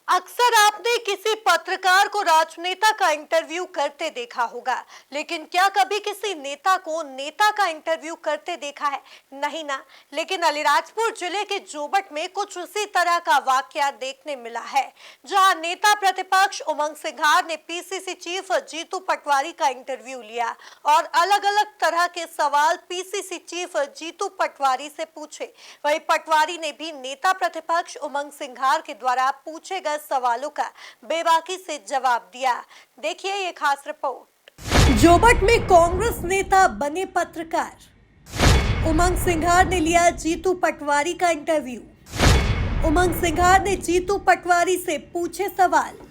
अक्सर आपने किसी पत्रकार को राजनेता का इंटरव्यू करते देखा होगा, लेकिन क्या कभी किसी नेता को नेता का इंटरव्यू करते देखा है? नहीं ना। लेकिन अलीराजपुर जिले के जोबट में कुछ उसी तरह का वाकया देखने मिला है, जहां नेता प्रतिपक्ष उमंग सिंघार ने पीसीसी चीफ जीतू पटवारी का इंटरव्यू लिया और अलग अलग तरह के सवाल पीसीसी चीफ जीतू पटवारी से पूछे। वहीं पटवारी ने भी नेता प्रतिपक्ष उमंग सिंघार के द्वारा पूछे गए सवालों का बेबाकी से जवाब दिया। देखिए ये खास रिपोर्ट। जोबट में कांग्रेस नेता बने पत्रकार उमंग सिंघार ने लिया जीतू पटवारी का इंटरव्यू। उमंग सिंघार ने जीतू पटवारी से पूछे सवाल।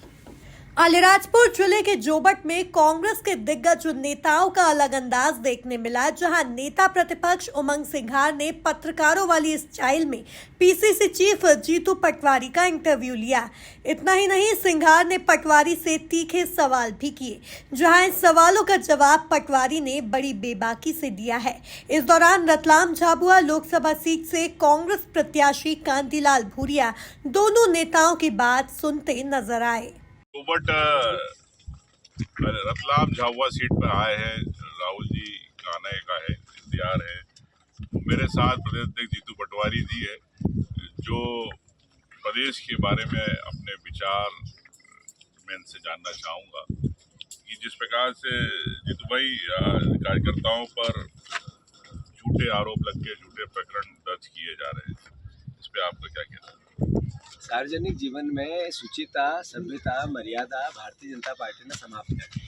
अलीराजपुर जिले के जोबट में कांग्रेस के दिग्गज नेताओं का अलग अंदाज देखने मिला, जहां नेता प्रतिपक्ष उमंग सिंघार ने पत्रकारों वाली स्टाइल में पीसीसी चीफ जीतू पटवारी का इंटरव्यू लिया। इतना ही नहीं, सिंघार ने पटवारी से तीखे सवाल भी किए, जहां इन सवालों का जवाब पटवारी ने बड़ी बेबाकी से दिया है। इस दौरान रतलाम झाबुआ लोकसभा सीट से कांग्रेस प्रत्याशी कांतिलाल भूरिया दोनों नेताओं की बात सुनते नजर आए। बट रतलाम झाबुआ सीट पर आए हैं। राहुल जी का आने का है, इंतजार है। मेरे साथ प्रदेश अध्यक्ष जीतू पटवारी जी है, जो प्रदेश के बारे में अपने विचार मैं इनसे जानना चाहूँगा कि जिस प्रकार से जीतू भाई कार्यकर्ताओं पर झूठे आरोप लग के झूठे प्रकरण दर्ज किए जा रहे हैं, इस पर आपका क्या कहना है? सार्वजनिक जीवन में शुचिता, सभ्यता, मर्यादा भारतीय जनता पार्टी ने समाप्त कर दी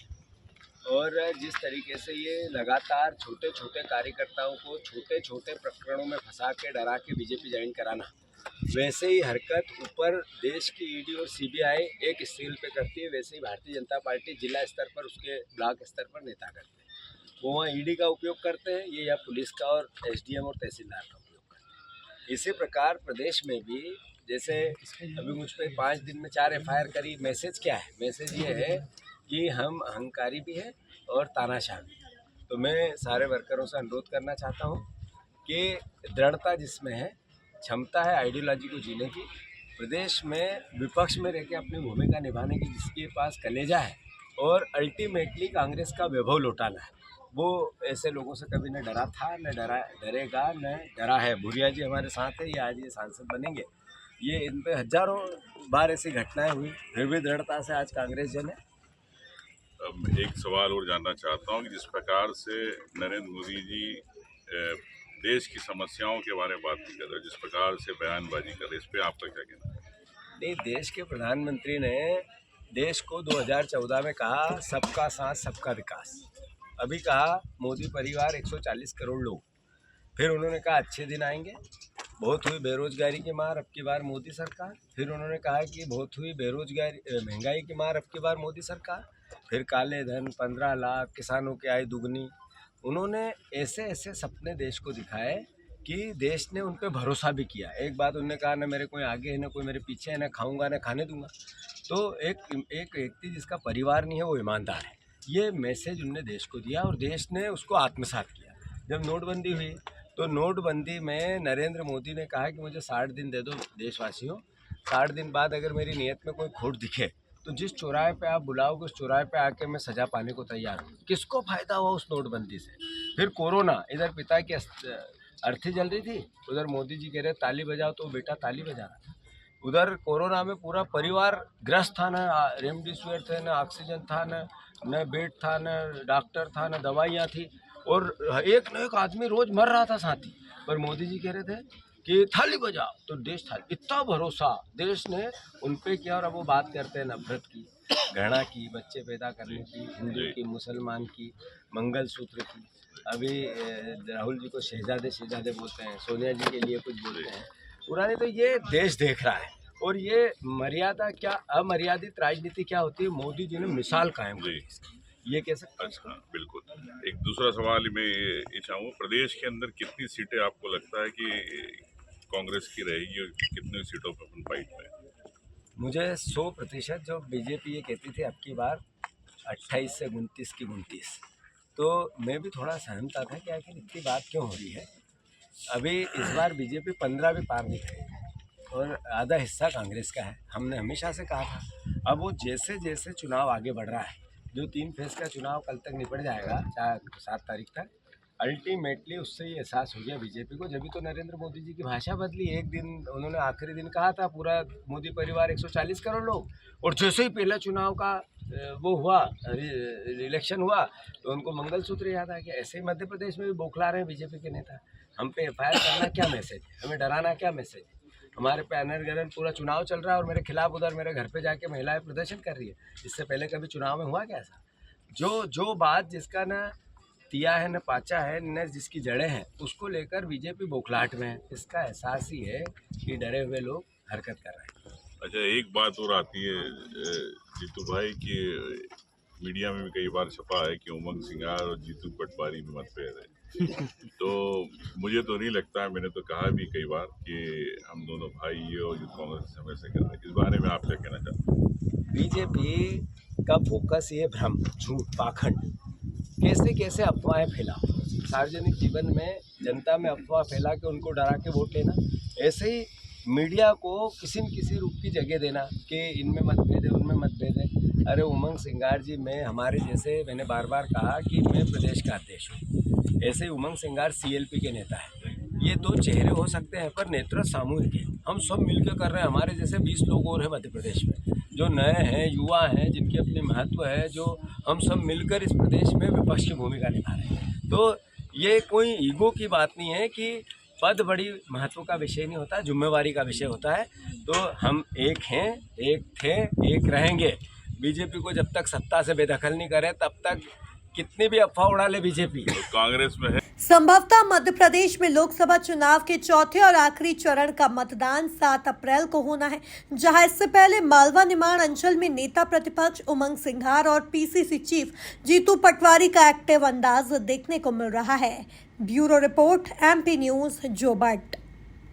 और जिस तरीके से ये लगातार छोटे छोटे कार्यकर्ताओं को छोटे छोटे प्रकरणों में फंसा के डरा के बीजेपी ज्वाइन कराना, वैसे ही हरकत ऊपर देश की ईडी और सीबीआई एक स्केल पे करती है, वैसे ही भारतीय जनता पार्टी जिला स्तर पर, उसके ब्लॉक स्तर पर नेता करते हैं। वो वहाँ ईडी का उपयोग करते हैं, ये या पुलिस का और एसडीएम और तहसीलदार का उपयोग करते हैं। इसी प्रकार प्रदेश में भी जैसे अभी मुझ पर 5 दिन में 4 एफआईआर करी। मैसेज क्या है? मैसेज ये है कि हम अहंकारी भी हैं और तानाशाह भी हैं। तो मैं सारे वर्करों से अनुरोध करना चाहता हूँ कि दृढ़ता जिसमें है, क्षमता है आइडियोलॉजी को जीने की, प्रदेश में विपक्ष में रह के अपनी भूमिका निभाने की जिसके पास कलेजा है और अल्टीमेटली कांग्रेस का वैभव लौटाना है, वो ऐसे लोगों से कभी न डरा था, न डरेगा, न डरा है। भूरिया जी हमारे साथ है, ये आज ये सांसद बनेंगे। ये इन पे हजारों बार ऐसी घटनाएं हुई, फिर भी दृढ़ता से आज कांग्रेस जन है। अब एक सवाल और जानना चाहता हूँ कि जिस प्रकार से नरेंद्र मोदी जी देश की समस्याओं के बारे में बात नहीं कर रहे, जिस प्रकार से बयानबाजी कर रहे, इस पे आपका क्या कहना है? नहीं, देश के प्रधानमंत्री ने देश को 2014 में कहा सबका साथ सबका विकास। अभी कहा मोदी परिवार 140 करोड़ लोग। फिर उन्होंने कहा अच्छे दिन आएंगे, बहुत हुई बेरोजगारी की मार, अब की बार मोदी सरकार। फिर उन्होंने कहा कि बहुत हुई बेरोजगारी, महंगाई की मार, अब की बार मोदी सरकार। फिर काले धन, 15 लाख, किसानों की आय दुगनी। उन्होंने ऐसे ऐसे सपने देश को दिखाए कि देश ने उन पर भरोसा भी किया। एक बात उन्होंने कहा, ना मेरे कोई आगे है, ना कोई मेरे पीछे है, ना खाऊंगा ना खाने दूंगा। तो एक व्यक्ति जिसका परिवार नहीं है वो ईमानदार है, ये मैसेज उनने देश को दिया और देश ने उसको आत्मसात किया। जब नोटबंदी हुई तो नोटबंदी में नरेंद्र मोदी ने कहा कि मुझे 60 दिन दे दो देशवासियों, 60 दिन बाद अगर मेरी नीयत में कोई खोट दिखे तो जिस चौराहे पे आप बुलाओगे उस चौराहे पे आके मैं सजा पाने को तैयार हूँ। किसको फायदा हुआ उस नोटबंदी से? फिर कोरोना, इधर पिता की अर्थी जल रही थी, उधर मोदी जी कह रहे ताली बजाओ तो बेटा ताली बजा रहा था। उधर कोरोना में पूरा परिवार ग्रस्त था, न रेमडेसिविर थे, न ऑक्सीजन था, न बेड था, न डॉक्टर था, न दवाइयाँ थी और एक न एक आदमी रोज मर रहा था साथी। पर मोदी जी कह रहे थे कि थाली बजाओ तो देश थाली। इतना भरोसा देश ने उन पे किया और अब वो बात करते हैं नफरत की, घृणा की, बच्चे पैदा करने की, हिंदू की, मुसलमान की, मंगलसूत्र की। अभी राहुल जी को शहजादे बोलते हैं, सोनिया जी के लिए कुछ बोलते हैं। पुराने तो ये देश देख रहा है और ये मर्यादा क्या, अमर्यादित राजनीति क्या होती है, मोदी जी ने मिसाल कायम की, ये कह सकते हैं। अच्छा, बिल्कुल। एक दूसरा सवाल मैं ये चाहूँगा, प्रदेश के अंदर कितनी सीटें आपको लगता है कि कांग्रेस की रहेगी और कितनी सीटों पर अपन फाइट में? मुझे 100% जो बीजेपी ये कहती थी अब की बार 28 से 29 की 29, तो मैं भी थोड़ा सहमता था कि आखिर इतनी बात क्यों हो रही है। अभी इस बार बीजेपी 15 भी पार नहीं करेगी। और आधा हिस्सा कांग्रेस का है। हमने हमेशा से कहा था। अब वो जैसे जैसे चुनाव आगे बढ़ रहा है, जो 3 फेज़ का चुनाव कल तक निपट जाएगा, 7 तारीख तक, अल्टीमेटली उससे ये एहसास हो गया बीजेपी को। जब भी तो नरेंद्र मोदी जी की भाषा बदली। एक दिन उन्होंने आखिरी दिन कहा था पूरा मोदी परिवार 140 करोड़ लोग, और जैसे ही पहला चुनाव का वो हुआ, इलेक्शन हुआ, तो उनको मंगलसूत्र याद आ गया। ऐसे ही मध्य प्रदेश में भी बौखला रहे हैं बीजेपी के नेता। हम पे एफआईआर करना क्या मैसेज, हमें डराना क्या मैसेज। हमारे पे अनर्गल पूरा चुनाव चल रहा है और मेरे खिलाफ उधर मेरे घर पे जाके महिलाएं प्रदर्शन कर रही है। इससे पहले कभी चुनाव में हुआ क्या ऐसा? जो बात जिसका न तिया है न पाचा है, न जिसकी जड़ें हैं, उसको लेकर बीजेपी बौखलाहट में है। इसका एहसास ही है कि डरे हुए लोग हरकत कर रहे हैं। अच्छा, एक बात और आती है जीतू भाई कि मीडिया में भी कई बार छपा है कि उमंग सिंगार और जीतू पटवारी में मतभेद है। तो मुझे तो नहीं लगता है, मैंने तो कहा भी कई बार कि हम दोनों भाई और यूथ कांग्रेस समय से कर रहे हैं। इस बारे में आप क्या कहना चाहते हैं? बीजेपी का फोकस ये भ्रम, झूठ, पाखंड, कैसे अफवाहें फैलाओ, सार्वजनिक जीवन में जनता में अफवाह फैला के उनको डरा के वोट लेना। ऐसे ही मीडिया को किसी न किसी रूप की जगह देना कि इनमें मतभेद है, उनमें मतभेद है। अरे उमंग सिंगार जी में हमारे जैसे, मैंने बार बार कहा कि मैं प्रदेश का अध्यक्ष हूँ, ऐसे ही उमंग सिंगार CLP के नेता है। ये 2 चेहरे हो सकते हैं पर नेतृत्व सामूहिक है। हम सब मिलकर कर रहे हैं। हमारे जैसे 20 लोग और हैं मध्य प्रदेश में, जो नए हैं, युवा हैं, जिनकी अपनी महत्व है, जो हम सब मिलकर इस प्रदेश में विपक्ष की भूमिका निभा रहे हैं। तो ये कोई ईगो की बात नहीं है कि पद बड़ी महत्व का विषय नहीं होता, जिम्मेवारी का विषय होता है। तो हम एक हैं, एक थे, एक रहेंगे। बीजेपी को जब तक सत्ता से बेदखल नहीं करे तब तक कितनी भी अफवाह उड़ा ले बीजेपी। तो कांग्रेस में है। संभवतः मध्य प्रदेश में लोकसभा चुनाव के चौथे और आखिरी चरण का मतदान 7 अप्रैल को होना है, जहां इससे पहले मालवा निमाड़ अंचल में नेता प्रतिपक्ष उमंग सिंघार और PCC चीफ जीतू पटवारी का एक्टिव अंदाज देखने को मिल रहा है। Bureau report MP news, Jobat.